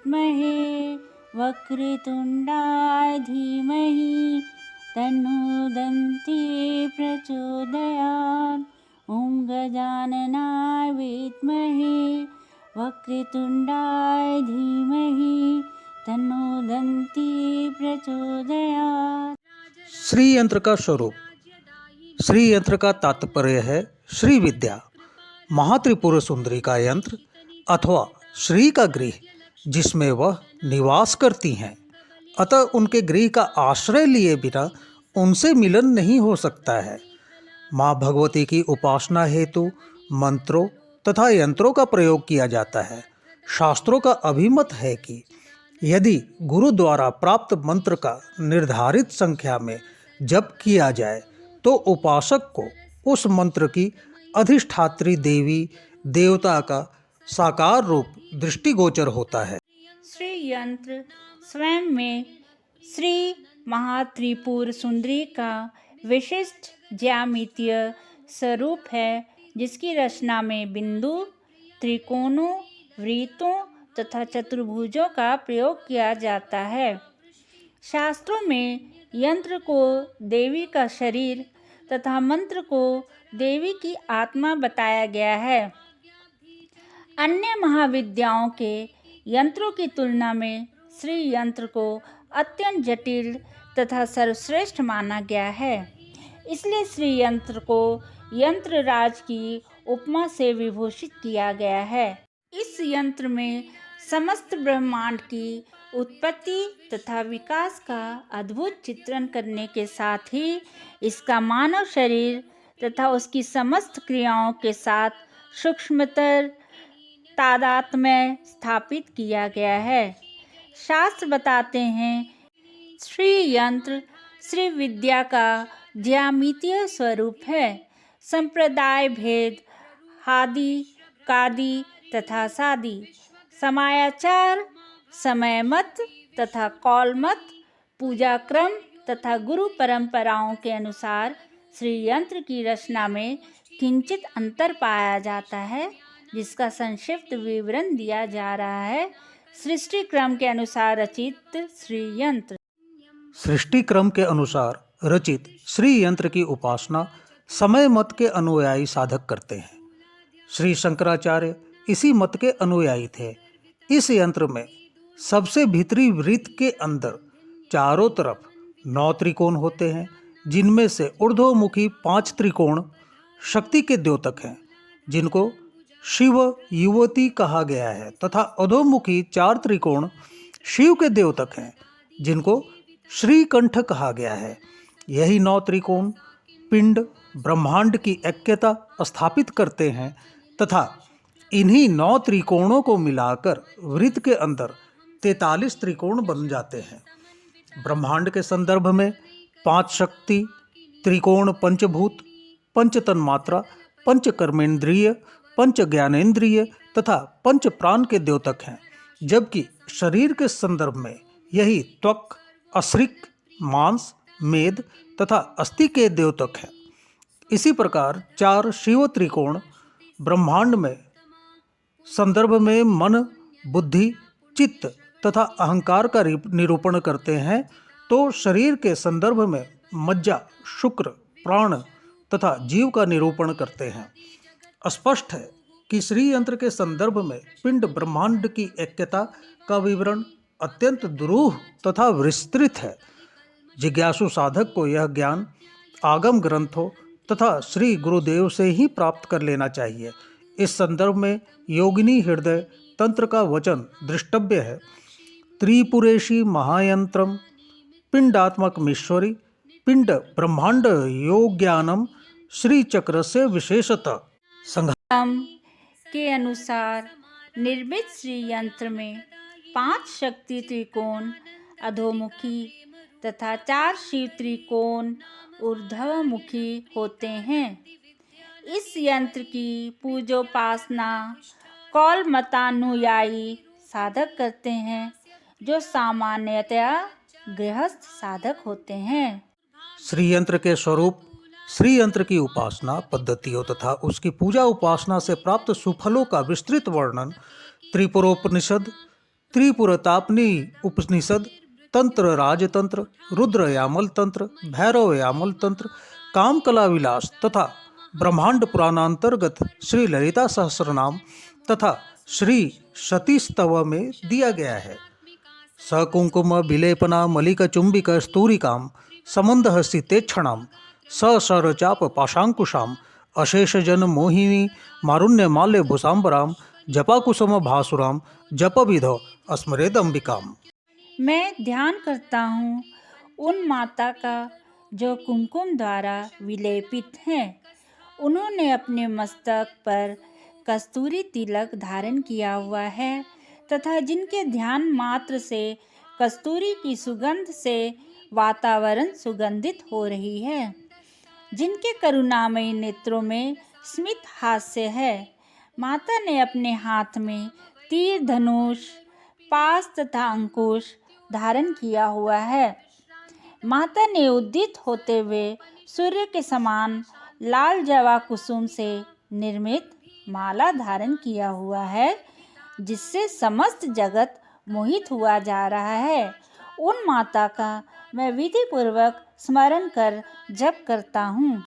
विद्महे वक्रतुण्डाय धीमहि तन्नो दन्ती प्रचोदयात्। ॐ गजाननाय विद्महे वक्रतुण्डाय धीमहि तन्नो दन्ती प्रचोदयात्। श्री यंत्र का स्वरूप। श्री यंत्र का तात्पर्य है श्री विद्या, महात्रिपुर सुंदरी का यंत्र अथवा श्री का गृह जिसमें वह निवास करती हैं। अतः उनके गृह का आश्रय लिए बिना उनसे मिलन नहीं हो सकता है। माँ भगवती की उपासना हेतु मंत्रों तथा यंत्रों का प्रयोग किया जाता है। शास्त्रों का अभिमत है कि यदि गुरु द्वारा प्राप्त मंत्र का निर्धारित संख्या में जप किया जाए तो उपासक को उस मंत्र की अधिष्ठात्री देवी देवता का साकार रूप दृष्टिगोचर होता है। श्री यंत्र स्वयं में श्री महात्रिपुर सुंदरी का विशिष्ट ज्यामितीय स्वरूप है, जिसकी रचना में बिंदु, त्रिकोणों, वृत्तों तथा चतुर्भुजों का प्रयोग किया जाता है। शास्त्रों में यंत्र को देवी का शरीर तथा मंत्र को देवी की आत्मा बताया गया है। अन्य महाविद्याओं के यंत्रों की तुलना में श्री यंत्र को अत्यंत जटिल तथा सर्वश्रेष्ठ माना गया है। इसलिए श्री यंत्र को यंत्र राज की उपमा से विभूषित किया गया है। इस यंत्र में समस्त ब्रह्मांड की उत्पत्ति तथा विकास का अद्भुत चित्रण करने के साथ ही इसका मानव शरीर तथा उसकी समस्त क्रियाओं के साथ सूक्ष्मतर तादात्म्य स्थापित किया गया है। शास्त्र बताते हैं श्री यंत्र श्री विद्या का ज्यामितीय स्वरूप है। संप्रदाय भेद आदि, कादि तथा सादी, समायाचार, समयमत तथा कौलमत, पूजा क्रम तथा गुरु परंपराओं के अनुसार श्री यंत्र की रचना में किंचित अंतर पाया जाता है, जिसका संक्षिप्त विवरण दिया जा रहा है। सृष्टि क्रम के अनुसार रचित श्री यंत्र। सृष्टि क्रम के अनुसार रचित श्री यंत्र की उपासना समय मत के अनुयायी साधक करते हैं। श्री शंकराचार्य इसी मत के अनुयायी थे। इस यंत्र में सबसे भीतरी वृत्त के अंदर चारों तरफ 9 त्रिकोण होते हैं, जिनमें से ऊर्ध्वमुखी 5 त्रिकोण शक्ति के द्योतक हैं, जिनको शिव युवती कहा गया है, तथा अधोमुखी 4 त्रिकोण शिव के द्योतक हैं, जिनको श्रीकंठ कहा गया है। यही 9 त्रिकोण पिंड ब्रह्मांड की ऐक्यता स्थापित करते हैं तथा इन्हीं 9 त्रिकोणों को मिलाकर वृत्त के अंदर 43 त्रिकोण बन जाते हैं। ब्रह्मांड के संदर्भ में 5 शक्ति त्रिकोण पंचभूत, पंच तन्मात्रा, पंच कर्मेंद्रिय, पंच ज्ञानेंद्रिय तथा पंच प्राण के द्योतक हैं, जबकि शरीर के संदर्भ में यही त्वक, अश्रिक, मांस, मेद तथा अस्थि के द्योतक हैं। इसी प्रकार 4 शिव त्रिकोण ब्रह्मांड में संदर्भ में मन, बुद्धि, चित्त तथा अहंकार का निरूपण करते हैं, तो शरीर के संदर्भ में मज्जा, शुक्र, प्राण तथा जीव का निरूपण करते हैं। स्पष्ट है कि श्री यंत्र के संदर्भ में पिंड ब्रह्मांड की ऐक्यता का विवरण अत्यंत दुरूह तथा विस्तृत है। जिज्ञासु साधक को यह ज्ञान आगम ग्रंथों तथा श्री गुरुदेव से ही प्राप्त कर लेना चाहिए। इस संदर्भ में योगिनी हृदय तंत्र का वचन दृष्टव्य है। त्रिपुरेशी महायंत्रम पिंडात्मकमीश्वरी पिंड ब्रह्मांड योग्यानम श्री चक्र से विशेषतः संघम के अनुसार निर्मित श्री यंत्र में 5 शक्ति त्रिकोण अधोमुखी तथा 4 शिव त्रिकोण ऊर्ध्वमुखी होते हैं। इस यंत्र की पूजोपासना कौल मतानुयायी साधक करते हैं, जो सामान्यतया गृहस्थ साधक होते हैं। श्री यंत्र के स्वरूप, श्री यंत्र की उपासना पद्धतियों तथा उसकी पूजा उपासना से प्राप्त सुफलों का विस्तृत वर्णन त्रिपुरोपनिषद, त्रिपुरतापनी उपनिषद, तंत्र राजतंत्र, रुद्र यामल तंत्र, भैरव यामल तंत्र, कामकला विलास तथा ब्रह्मांड पुराणांतर्गत श्री ललिता सहस्रनाम तथा श्री सती स्तव में दिया गया है। सकुंकुम विलेपना मलिक चुंबिक स्तूरिकाम समंदः सीतेक्षणाम ससरचाप पाशांकुशाम अशेष जन मोहिनी मारुण्य माल्य भूसाम्बराम जपाकुसुम भासुराम जप विधो अस्मरेदम्बिकाम। मैं ध्यान करता हूँ उन माता का जो कुमकुम द्वारा विलेपित हैं। उन्होंने अपने मस्तक पर कस्तूरी तिलक धारण किया हुआ है तथा जिनके ध्यान मात्र से कस्तूरी की सुगंध से वातावरण सुगंधित हो रही है, जिनके करुणामयी नेत्रों में स्मित हास्य है। माता ने अपने हाथ में तीर, धनुष, पास तथा अंकुश धारण किया हुआ है। माता ने उद्दित होते हुए सूर्य के समान लाल जवा कुसुम से निर्मित माला धारण किया हुआ है, जिससे समस्त जगत मोहित हुआ जा रहा है। उन माता का मैं विधि पूर्वक स्मरण कर जप करता हूँ।